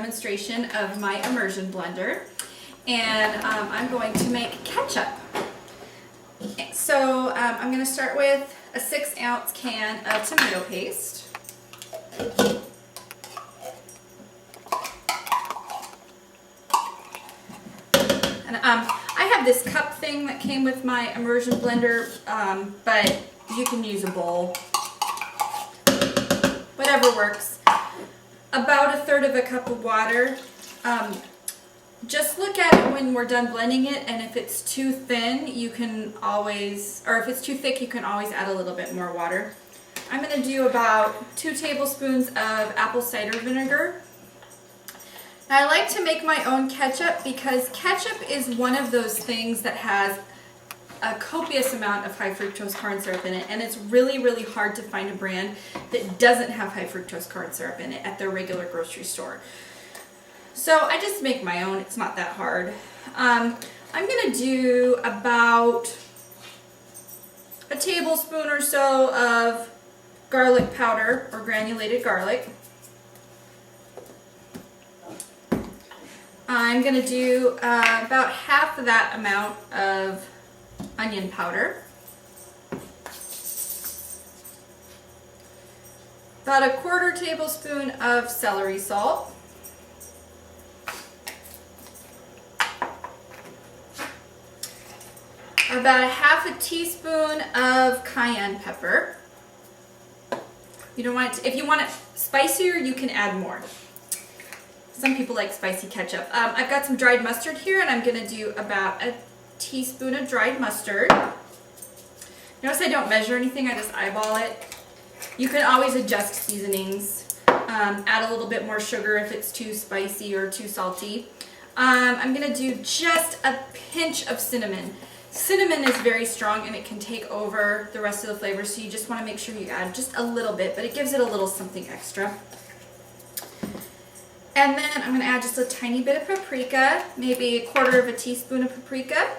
demonstration of my immersion blender, and I'm going to make ketchup. So I'm going to start with a 6-ounce can of tomato paste. And I have this cup thing that came with my immersion blender, but you can use a bowl. Whatever works. About 1/3 cup of water. Just look at it when we're done blending it, and if it's too thin, you can always, or if it's too thick, you can always add a little bit more water. I'm going to do about 2 tablespoons of apple cider vinegar. Now, I like to make my own ketchup because ketchup is one of those things that has a copious amount of high fructose corn syrup in it, and it's really, really hard to find a brand that doesn't have high fructose corn syrup in it at their regular grocery store. So I just make my own. It's not that hard. I'm going to do about a tablespoon or so of garlic powder or granulated garlic. I'm going to do about half of that amount of onion powder. About a 1/4 tablespoon of celery salt. About a 1/2 teaspoon of cayenne pepper. You don't want it to, if you want it spicier, you can add more. Some people like spicy ketchup. I've got some dried mustard here, and I'm going to do about a teaspoon of dried mustard. Notice I don't measure anything, I just eyeball it. You can always adjust seasonings. Add a little bit more sugar if it's too spicy or too salty. I'm going to do just a pinch of cinnamon. Cinnamon is very strong and it can take over the rest of the flavor, so you just want to make sure you add just a little bit, but it gives it a little something extra. And then I'm going to add just a tiny bit of paprika, maybe a 1/4 teaspoon of paprika.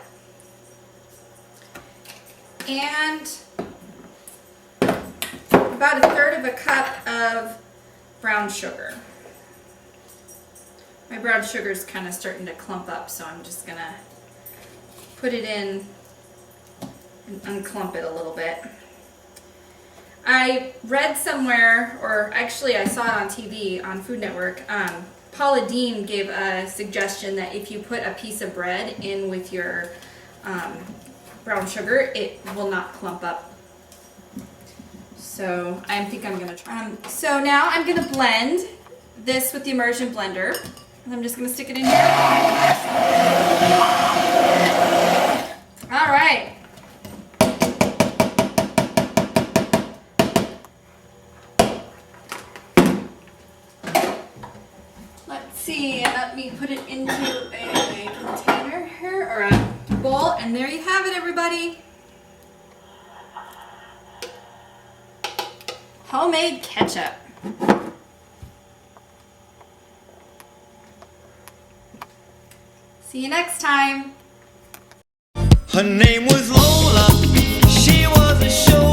And about 1/3 cup of brown sugar. My brown sugar is kind of starting to clump up, so I'm just going to put it in and unclump it a little bit. I read somewhere, or actually I saw it on TV on Food Network, Paula Deen gave a suggestion that if you put a piece of bread in with your brown sugar, it will not clump up. So I think I'm going to try. So now I'm going to blend this with the immersion blender. And I'm just going to stick it in here. All right. Let's see, let me put it into a container here, or a bowl, and there you have it, everybody. Homemade ketchup. See you next time. Her name was Lola. She was a show.